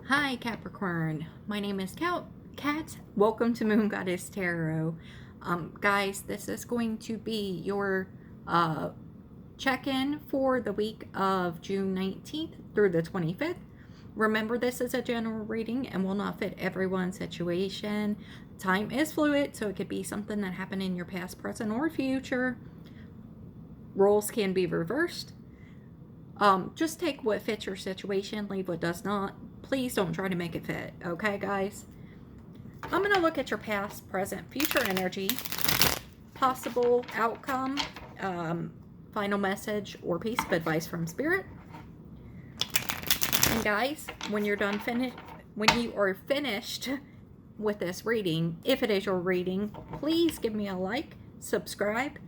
Hi Capricorn, my name is Kat. Welcome to Moon Goddess Tarot. Guys, this is going to be your check-in for the week of June 19th through the 25th. Remember, this is a general reading and will not fit everyone's situation. Time is fluid, so it could be something that happened in your past, present, or future. Roles can be reversed. Just take what fits your situation, leave what does not. Please don't try to make it fit, okay, guys? I'm going to look at your past, present, future energy, possible outcome, final message, or piece of advice from Spirit. And guys, when you are finished with this reading, if it is your reading, please give me a like, subscribe,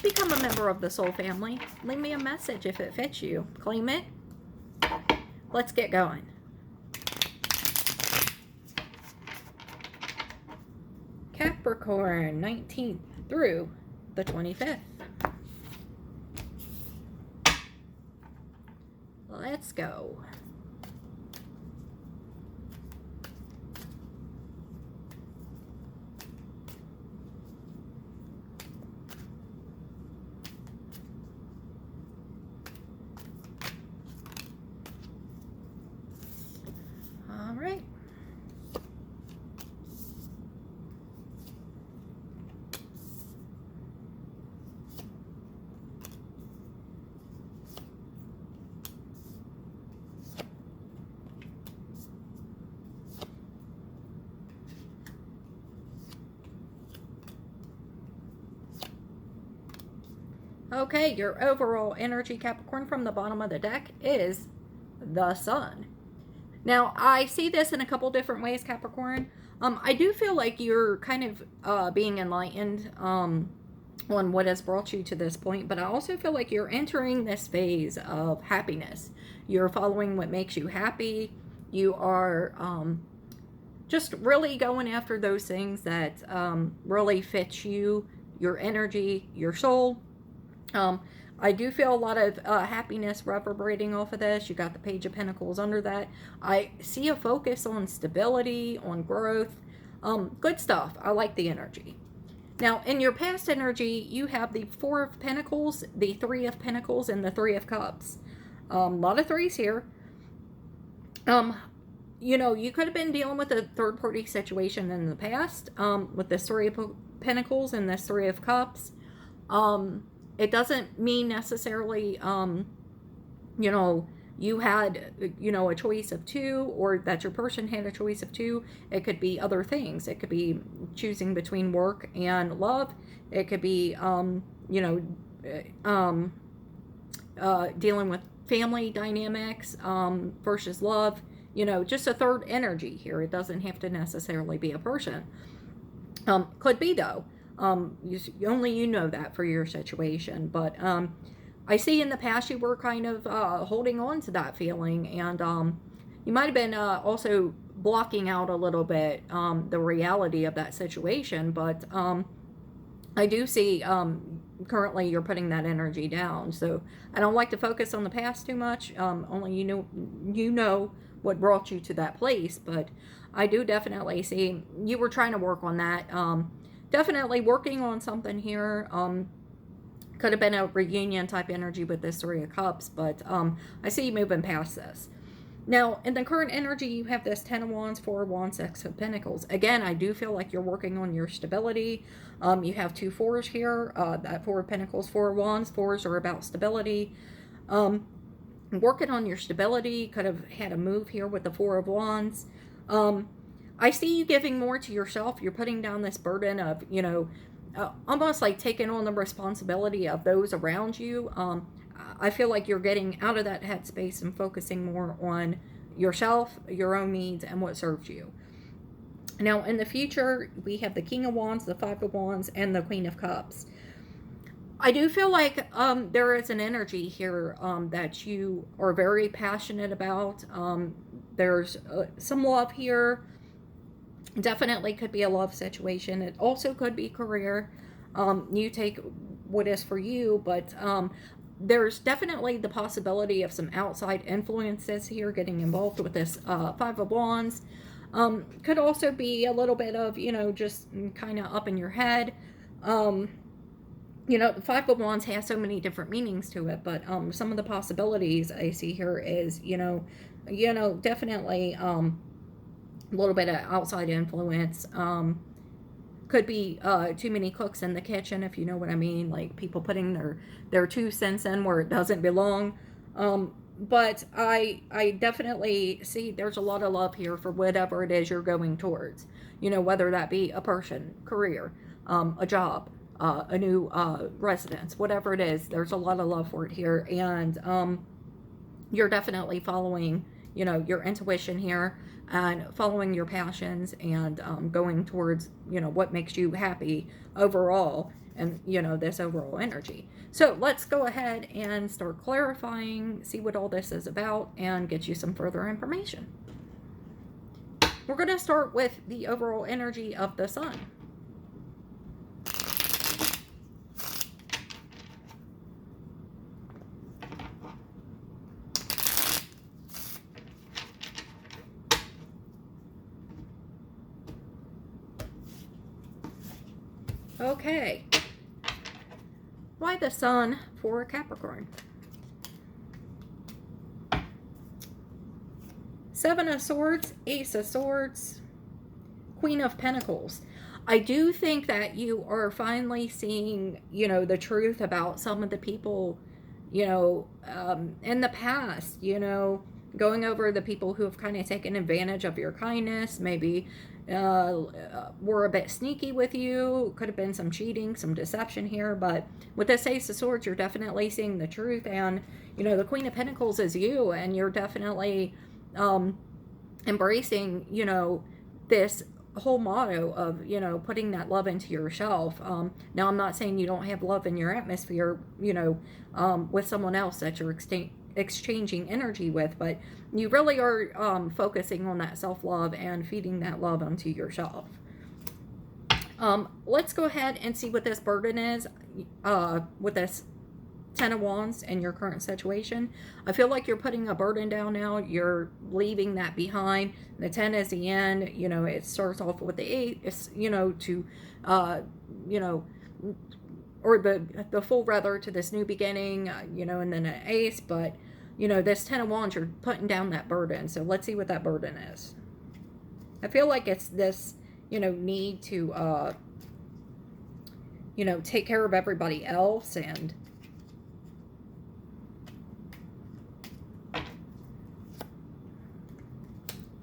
become a member of the Soul family. Leave me a message if it fits you. Claim it. Let's get going. Capricorn, 19th through the 25th. Let's go. All right. Okay, your overall energy, Capricorn, from the bottom of the deck is the Sun. Now, I see this in a couple different ways, Capricorn. I do feel like you're kind of being enlightened on what has brought you to this point, but I also feel like you're entering this phase of happiness. You're following what makes you happy. You are just really going after those things that really fit you, your energy, your soul. I do feel a lot of happiness reverberating off of this. You got the Page of Pentacles under that. I see a focus on stability, on growth. Good stuff. I like the energy. Now, in your past energy, you have the Four of Pentacles, the Three of Pentacles, and the Three of Cups. A lot of threes here. You could have been dealing with a third-party situation in the past with this Three of Pentacles and this Three of Cups. It doesn't mean necessarily, you had, a choice of two, or that your person had a choice of two. It could be other things. It could be choosing between work and love. It could be, dealing with family dynamics versus love. Just a third energy here. It doesn't have to necessarily be a person. Could be, though. Only you know that for your situation, but I see in the past you were kind of holding on to that feeling, and you might have been also blocking out a little bit the reality of that situation, but I do see currently you're putting that energy down. So I don't like to focus on the past too much. Only you know what brought you to that place, but I do definitely see you were trying to work on that. Definitely working on something here. Could have been a reunion type energy with this Three of Cups, but I see you moving past this. Now, in the current energy, you have this Ten of Wands, Four of Wands, Six of Pentacles. Again, I do feel like you're working on your stability. You have two fours here. That Four of Pentacles, Four of Wands. Fours are about stability. Working on your stability. Could have had a move here with the Four of Wands. I see you giving more to yourself. You're putting down this burden of, almost like taking on the responsibility of those around you. I feel like you're getting out of that headspace and focusing more on yourself, your own needs, and what serves you. Now, in the future, we have the King of Wands, the Five of Wands, and the Queen of Cups. I do feel like there is an energy here that you are very passionate about. There's some love here. Definitely could be a love situation. It also could be career. You take what is for you, but there's definitely the possibility of some outside influences here getting involved with this Five of Wands. Could also be a little bit of, just kind of up in your head. The Five of Wands has so many different meanings to it, but some of the possibilities I see here is, definitely a little bit of outside influence. Could be too many cooks in the kitchen, if you know what I mean, like people putting their 2 cents in where it doesn't belong. But I definitely see there's a lot of love here for whatever it is you're going towards. Whether that be a person, career, a job, a new residence, whatever it is, there's a lot of love for it here. And you're definitely following, your intuition here and following your passions and going towards, what makes you happy overall and, this overall energy. So let's go ahead and start clarifying, see what all this is about, and get you some further information. We're going to start with the overall energy of the sun. Okay. Why the sun for a Capricorn? Seven of Swords, Ace of Swords, Queen of Pentacles. I do think that you are finally seeing, the truth about some of the people, in the past, going over the people who have kind of taken advantage of your kindness, maybe were a bit sneaky with you. Could have been some cheating, some deception here, but with this Ace of Swords, you're definitely seeing the truth, and the Queen of Pentacles is you, and you're definitely embracing this whole motto of putting that love into yourself. Now I'm not saying you don't have love in your atmosphere with someone else that you're exchanging energy with, but you really are focusing on that self-love and feeding that love onto yourself. Let's go ahead and see what this burden is with this Ten of Wands in your current situation. I feel like you're putting a burden down now. You're leaving that behind. The 10 is the end. It starts off with the 8. It's, or the full rather to this new beginning, and then an ace. But, this 10 of Wands, you're putting down that burden. So let's see what that burden is. I feel like it's this, need to, take care of everybody else, and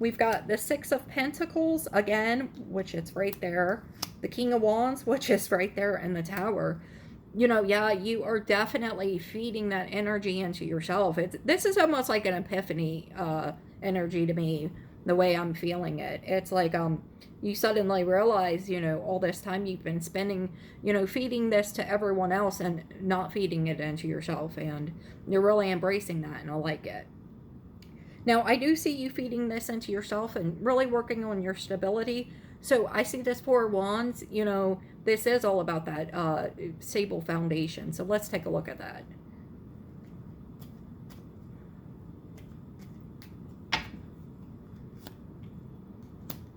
we've got the Six of Pentacles again, which is right there. The King of Wands, which is right there in the Tower. Yeah, you are definitely feeding that energy into yourself. This is almost like an epiphany energy to me, the way I'm feeling it. It's like you suddenly realize, all this time you've been spending, feeding this to everyone else and not feeding it into yourself. And you're really embracing that, and I like it. Now, I do see you feeding this into yourself and really working on your stability. So I see this Four of Wands, this is all about that stable foundation. So let's take a look at that.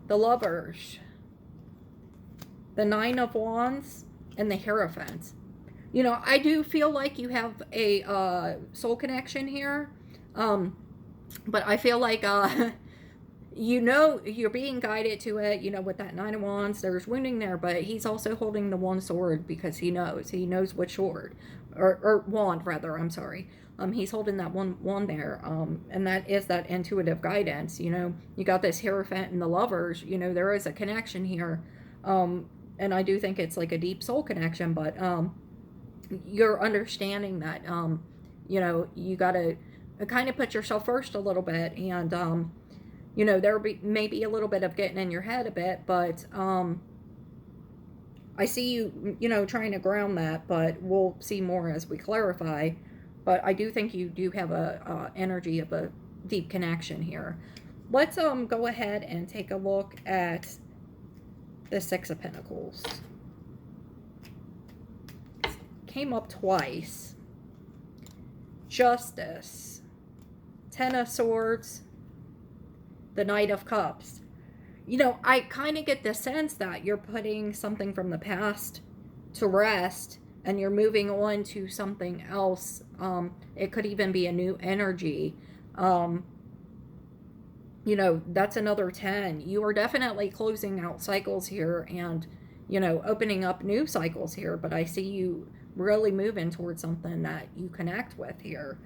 The Lovers, the Nine of Wands, and the Hierophant. I do feel like you have a soul connection here. But I feel like, you're being guided to it, with that Nine of Wands. There's wounding there, but he's also holding the one sword because he knows which sword, or wand, rather, I'm sorry. He's holding that one wand there, and that is that intuitive guidance. You got this Hierophant and the Lovers, there is a connection here, and I do think it's like a deep soul connection, but you're understanding that, you gotta kind of put yourself first a little bit, and there may be a little bit of getting in your head a bit, but I see you trying to ground that, but we'll see more as we clarify. But I do think you do have a energy of a deep connection here. Let's go ahead and take a look at the Six of Pentacles. Came up twice. Justice, Ten of Swords, the Knight of Cups. You know, I kind of get the sense that you're putting something from the past to rest and you're moving on to something else. It could even be a new energy. You know, that's another 10. You are definitely closing out cycles here and, you know, opening up new cycles here. But I see you really moving towards something that you connect with here.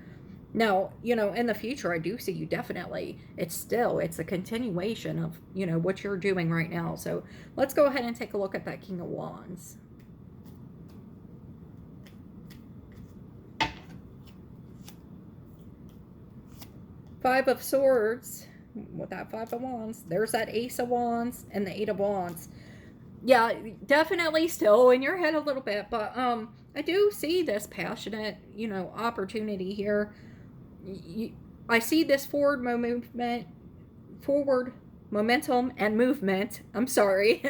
Now, you know, in the future, I do see you definitely, it's a continuation of, you know, what you're doing right now. So let's go ahead and take a look at that King of Wands. Five of Swords, with that Five of Wands, there's that Ace of Wands and the Eight of Wands. Yeah, definitely still in your head a little bit, but I do see this passionate, you know, opportunity here. I see this forward momentum and movement. I'm sorry.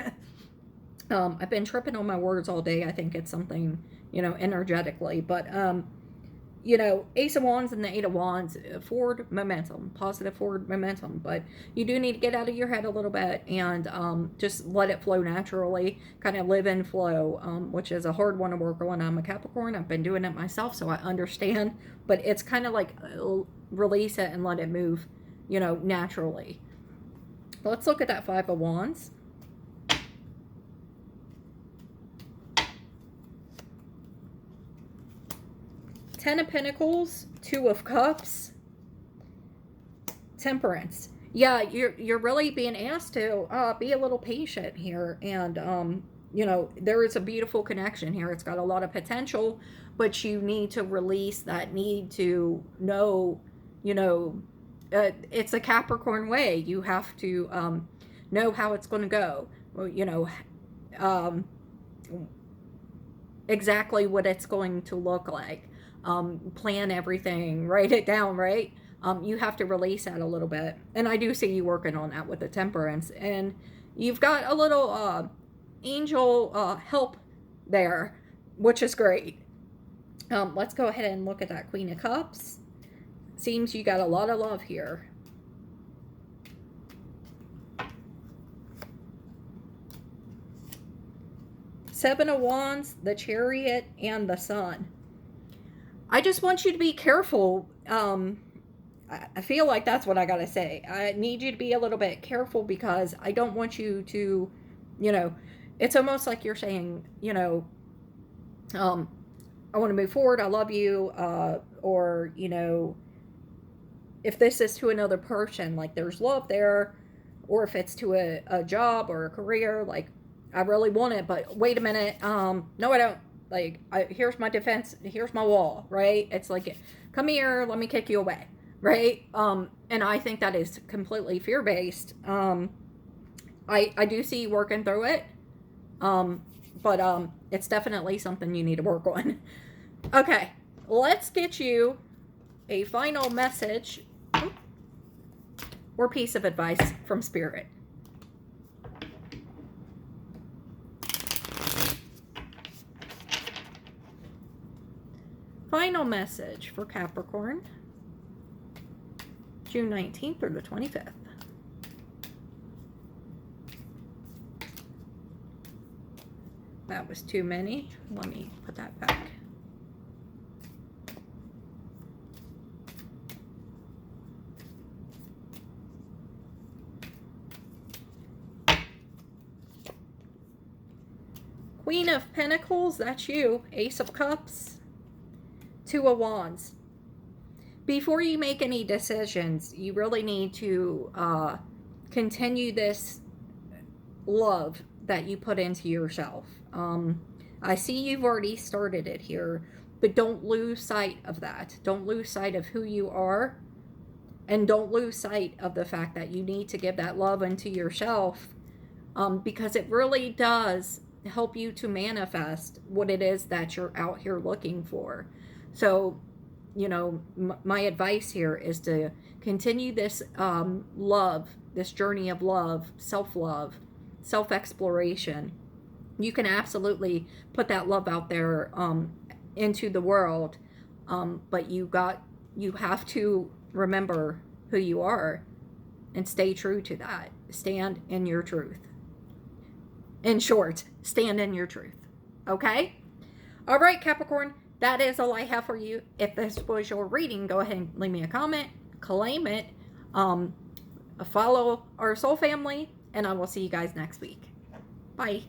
I've been tripping on my words all day. I think it's something, you know, energetically, but you know, Ace of Wands and the Eight of Wands, forward momentum, positive forward momentum. But you do need to get out of your head a little bit and just let it flow naturally, kind of live and flow, which is a hard one to work on. I'm a Capricorn. I've been doing it myself, so I understand. But it's kind of like release it and let it move, you know, naturally. Let's look at that Five of Wands. Ten of Pentacles, Two of Cups, Temperance. Yeah, you're really being asked to be a little patient here, and you know, there is a beautiful connection here. It's got a lot of potential, but you need to release that need to know, you know, it's a Capricorn way. You have to know how it's going to go. You know, exactly what it's going to look like. Plan everything, write it down, right? You have to release that a little bit. And I do see you working on that with the Temperance. And you've got a little angel help there, which is great. Let's go ahead and look at that Queen of Cups. Seems you got a lot of love here. Seven of Wands, the Chariot, and the Sun. I just want you to be careful. I feel like that's what I gotta say. I need you to be a little bit careful because I don't want you to, you know, it's almost like you're saying, you know, I want to move forward. I love you. Or, you know, if this is to another person, like there's love there, or if it's to a job or a career, like I really want it, but wait a minute. No, I don't. Like, here's my defense, here's my wall, right? It's like, come here, let me kick you away, right? And I think that is completely fear-based. I do see you working through it, but it's definitely something you need to work on. Okay, let's get you a final message or piece of advice from Spirit. Final message for Capricorn, June 19th through the 25th. That was too many. Let me put that back. Queen of Pentacles, that's you. Ace of Cups. Two of Wands. Before you make any decisions, you really need to continue this love that you put into yourself. I see you've already started it here, but don't lose sight of that. Don't lose sight of who you are, and don't lose sight of the fact that you need to give that love unto yourself, because it really does help you to manifest what it is that you're out here looking for. So, you know, my advice here is to continue this love, this journey of love, self-love, self-exploration. You can absolutely put that love out there into the world. But you have to remember who you are and stay true to that. Stand in your truth. In short, stand in your truth. Okay? All right, Capricorn, that is all I have for you. If this was your reading, go ahead and leave me a comment, claim it, follow our soul family, and I will see you guys next week. Bye.